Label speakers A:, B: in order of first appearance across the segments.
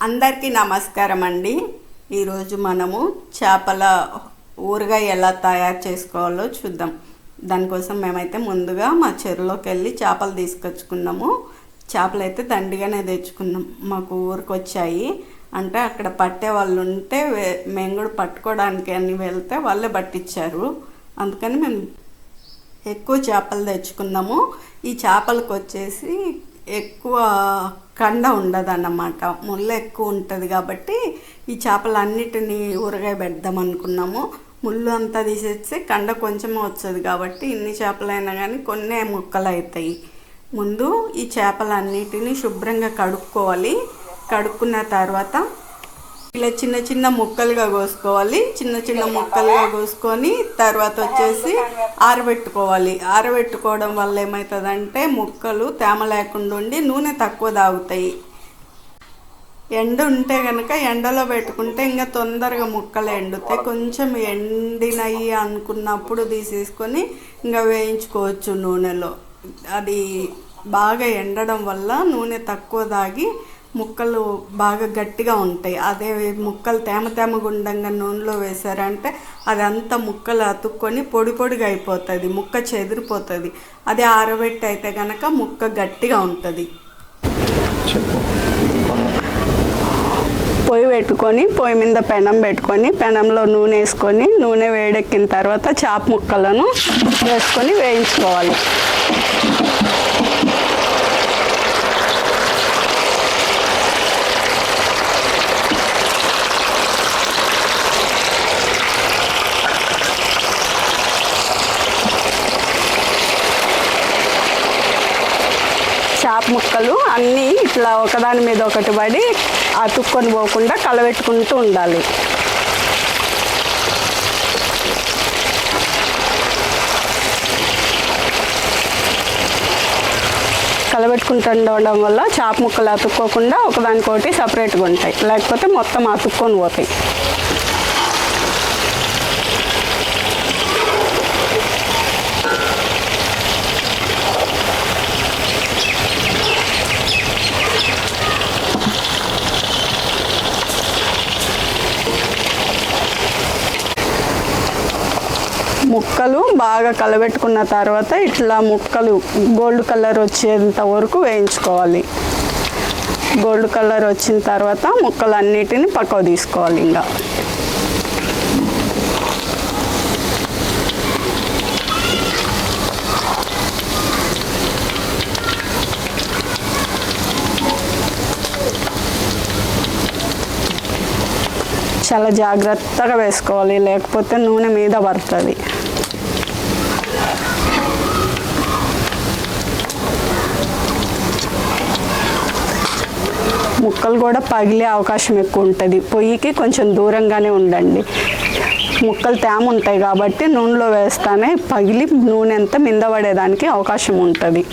A: అందరికీ నమస్కారం అండి. ఈరోజు మనము చేపల ఊరగాయ ఎలా తయారు చేసుకోవాలో చూద్దాం. దానికోసం మేమైతే ముందుగా మా చెరువులోకి వెళ్ళి చేపలు తీసుకొచ్చుకున్నాము. చేపలు అయితే దండిగానే తెచ్చుకున్నాం. మాకు ఊరికి వచ్చాయి అంటే అక్కడ పట్టే వాళ్ళు ఉంటే మేము కూడా పట్టుకోవడానికి అని వెళ్తే వాళ్ళే పట్టించారు. అందుకని మేము ఎక్కువ చేపలు తెచ్చుకున్నాము. ఈ చేపలకు వచ్చేసి ఎక్కువ కండ ఉండదన్నమాట, ముళ్ళు ఎక్కువ ఉంటుంది. కాబట్టి ఈ చేపలన్నిటినీ ఊరగాయ పెడదాం అనుకున్నాము. ముళ్ళు అంతా తీసేస్తే కండ కొంచెం వచ్చేది కాబట్టి ఇన్ని చేపలైనా కానీ కొన్ని ముక్కలు అవుతాయి. ముందు ఈ చేపలన్నిటినీ శుభ్రంగా కడుక్కోవాలి. కడుక్కున్న తర్వాత ఇలా చిన్న చిన్న ముక్కలుగా కోసుకోవాలి. చిన్న చిన్న ముక్కలుగా కోసుకొని తర్వాత వచ్చేసి ఆరబెట్టుకోవాలి. ఆరబెట్టుకోవడం వల్ల ఏమవుతుందంటే ముక్కలు తేమ లేకుండా ఉండి నూనె తక్కువ తాగుతాయి. ఎండ ఉంటే కనుక ఎండలో పెట్టుకుంటే ఇంకా తొందరగా ముక్కలు ఎండుతాయి. కొంచెం ఎండినవి అనుకున్నప్పుడు తీసేసుకొని ఇంకా వేయించుకోవచ్చు నూనెలో. అది బాగా ఎండడం వల్ల నూనె తక్కువ తాగి ముక్కలు బాగా గట్టిగా ఉంటాయి. అదే ముక్కలు తేమ గుండంగా నూనెలో వేసారంటే అదంతా ముక్కలు అతుక్కొని పొడి పొడిగా అయిపోతుంది, ముక్క చెదిరిపోతుంది. అదే ఆరబెట్టి అయితే కనుక ముక్క గట్టిగా ఉంటుంది. పొయ్యి పెట్టుకొని పొయ్యి మీద పెనం పెట్టుకొని పెనంలో నూనె వేసుకొని నూనె వేడెక్కిన తర్వాత చేప ముక్కలను వేసుకొని వేయించుకోవాలి. చేప ముక్కలు అన్నీ ఇట్లా ఒకదాని మీద ఒకటి పడి అతుక్కొని పోకుండా కలబెట్టుకుంటూ ఉండాలి. కలబెట్టుకుంటూ ఉండడం వల్ల చేప ముక్కలు అతుక్కోకుండా ఒకదానికొకటి సపరేట్గా ఉంటాయి, లేకపోతే మొత్తం అతుక్కొని పోతాయి. ముక్కలు బాగా కలబెట్టుకున్న తర్వాత ఇట్లా ముక్కలు గోల్డ్ కలర్ వచ్చేంత వరకు వేయించుకోవాలి. గోల్డ్ కలర్ వచ్చిన తర్వాత ముక్కలన్నిటిని పక్కకు తీసుకోవాలి. ఇంకా చాలా జాగ్రత్తగా వేసుకోవాలి, లేకపోతే నూనె మీద పడుతుంది. ముక్కలు కూడా పగిలే అవకాశం ఎక్కువ ఉంటుంది. పొయ్యికి కొంచెం దూరంగానే ఉండండి. ముక్కలు తేమ ఉంటాయి కాబట్టి నూనెలో వేస్తానే పగిలి నూనె అంతా మింద పడేదానికి అవకాశం ఉంటుంది.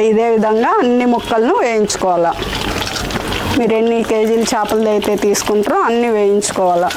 A: ఇదే విధంగా అన్ని ముక్కలను వేయించుకోవాలా. మీరు ఎన్ని కేజీలు చేపలు అయితే తీసుకుంటారో అన్నీ వేయించుకోవాలా.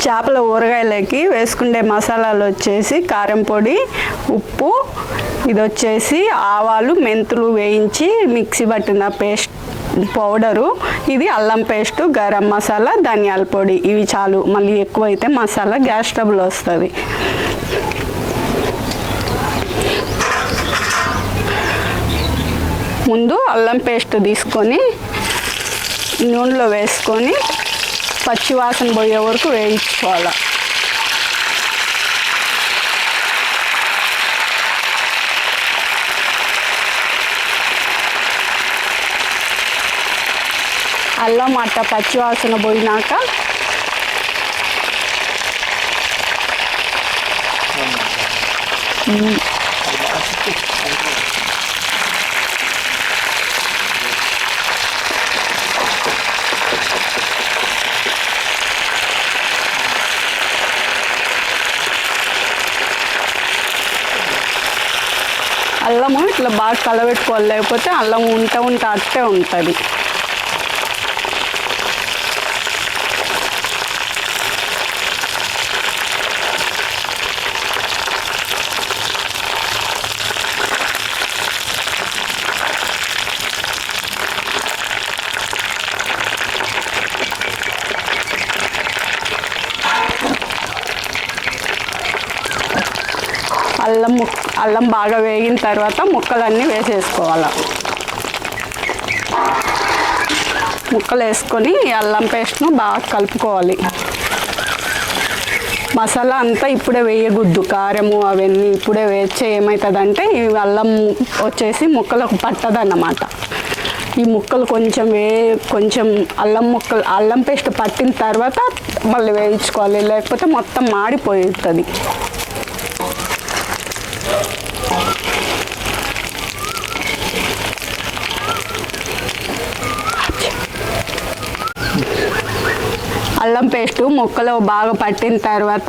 A: చేపల ఊరగాయలకి వేసుకునే మసాలాలు వచ్చేసి కారం పొడి, ఉప్పు, ఇది వచ్చేసి ఆవాలు, మెంతులు వేయించి మిక్సీ పట్టిన పేస్ట్ పౌడరు, ఇది అల్లం పేస్టు, గరం మసాలా, ధనియాల పొడి. ఇవి చాలు. మళ్ళీ ఎక్కువైతే మసాలా గ్యాస్ ట్రబుల్ వస్తుంది. ముందు అల్లం పేస్ట్ తీసుకొని నూనెలో వేసుకొని పచ్చివాసన పోయే వరకు వేయించుకోవాలి. అల్లం అట్ట పచ్చివాసన పోయినాక అల్లము ఇట్లా బాగా కలబెట్టుకోవాలి, లేకపోతే అల్లం ఉంటే అట్టే ఉంటుంది. అల్లం బాగా వేగిన తర్వాత ముక్కలన్నీ వేసేసుకోవాలి. ముక్కలు వేసుకొని అల్లం పేస్ట్ను బాగా కలుపుకోవాలి. మసాలా అంతా ఇప్పుడే వేయకూడదు, కారము అవన్నీ ఇప్పుడే వేస్తే ఏమవుతుందంటే ఈ అల్లం వచ్చేసి ముక్కలకు పట్టదన్నమాట. ఈ ముక్కలు కొంచెం అల్లం పేస్ట్ పట్టిన తర్వాత మళ్ళీ వేయించుకోవాలి, లేకపోతే మొత్తం మాడిపోతుంది. అల్లం పేస్టు ముక్కలో బాగా పట్టిన తర్వాత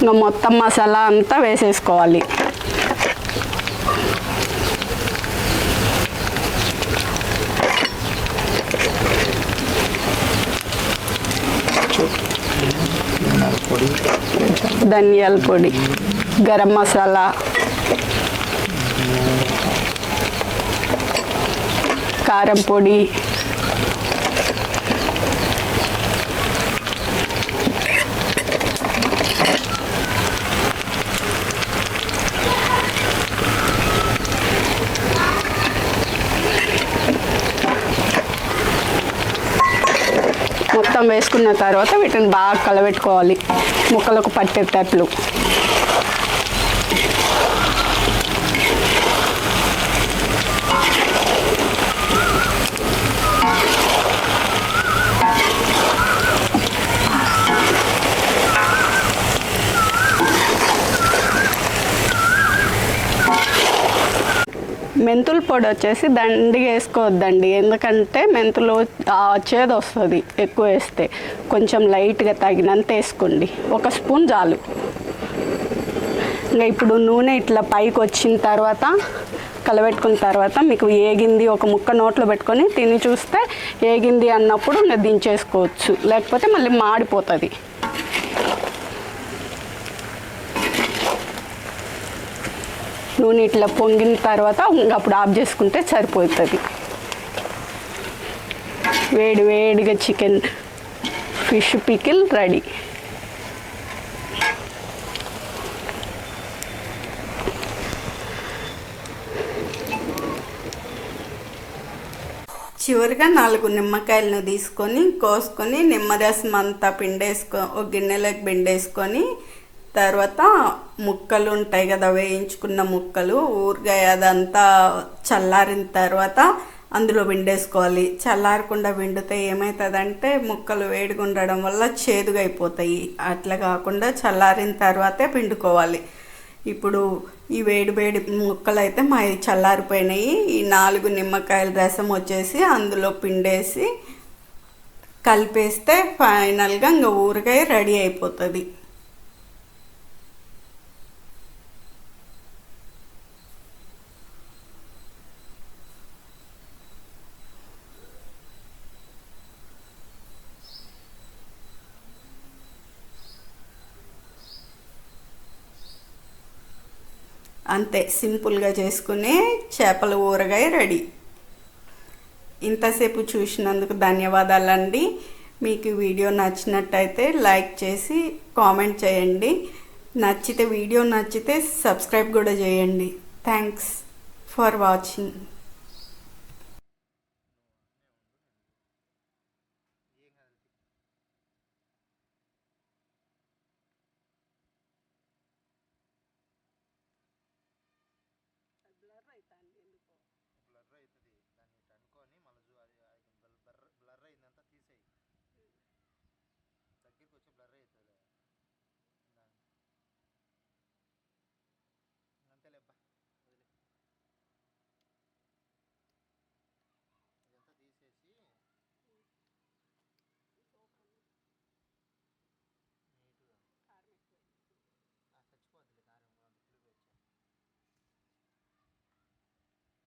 A: ఇంకా మొత్తం మసాలా అంతా వేసేసుకోవాలి. ధనియాల పొడి, గరం మసాలా, కారం పొడి, మొత్తం వేసుకున్న తర్వాత వీటిని బాగా కలబెట్టుకోవాలి ముక్కలకు పట్టేటట్లు. మెంతుల పొడి వచ్చేసి దండిగా వేసుకోవద్దండి, ఎందుకంటే మెంతులు చేదు వస్తుంది ఎక్కువ వేస్తే. కొంచెం లైట్గా తగినంత వేసుకోండి, 1 స్పూన్ చాలు. ఇంకా ఇప్పుడు నూనె ఇట్లా పైకి వచ్చిన తర్వాత కలబెట్టుకున్న తర్వాత మీకు ఏగింది, ఒక ముక్క నోట్లో పెట్టుకొని తిని చూస్తే ఏగింది అన్నప్పుడు ఇంకా దించేసుకోవచ్చు, లేకపోతే మళ్ళీ మాడిపోతుంది. నూనె ఇట్లా పొంగిన తర్వాత అప్పుడు ఆఫ్ చేసుకుంటే సరిపోతుంది. వేడిగా చికెన్ ఫిష్ పికిల్ రెడీ. చివరిగా 4 నిమ్మకాయలను తీసుకొని కోసుకొని నిమ్మరసం అంతా ఒక గిన్నెలోకి పిండేసుకొని తర్వాత ముక్కలు ఉంటాయి కదా, వేయించుకున్న ముక్కలు ఊరగాయ అదంతా చల్లారిన తర్వాత అందులో పిండేసుకోవాలి. చల్లారకుండా పిండితే ఏమవుతుందంటే ముక్కలు వేడిగా ఉండడం వల్ల చేదుగా అయిపోతాయి. అట్లా కాకుండా చల్లారిన తర్వాతే పిండుకోవాలి. ఇప్పుడు ఈ వేడి ముక్కలు అయితే మా చల్లారిపోయినాయి. ఈ 4 నిమ్మకాయల రసం వచ్చేసి అందులో పిండేసి కలిపేస్తే ఫైనల్గా ఇంకా ఊరగాయ రెడీ అయిపోతుంది. అంతే, సింపుల్గా చేసుకునే చేపల ఊరగాయ రెడీ. ఇంతసేపు చూసినందుకు ధన్యవాదాలండి. మీకు వీడియో నచ్చినట్టయితే లైక్ చేసి కామెంట్ చేయండి. వీడియో నచ్చితే సబ్స్క్రైబ్ కూడా చేయండి. Thanks for watching.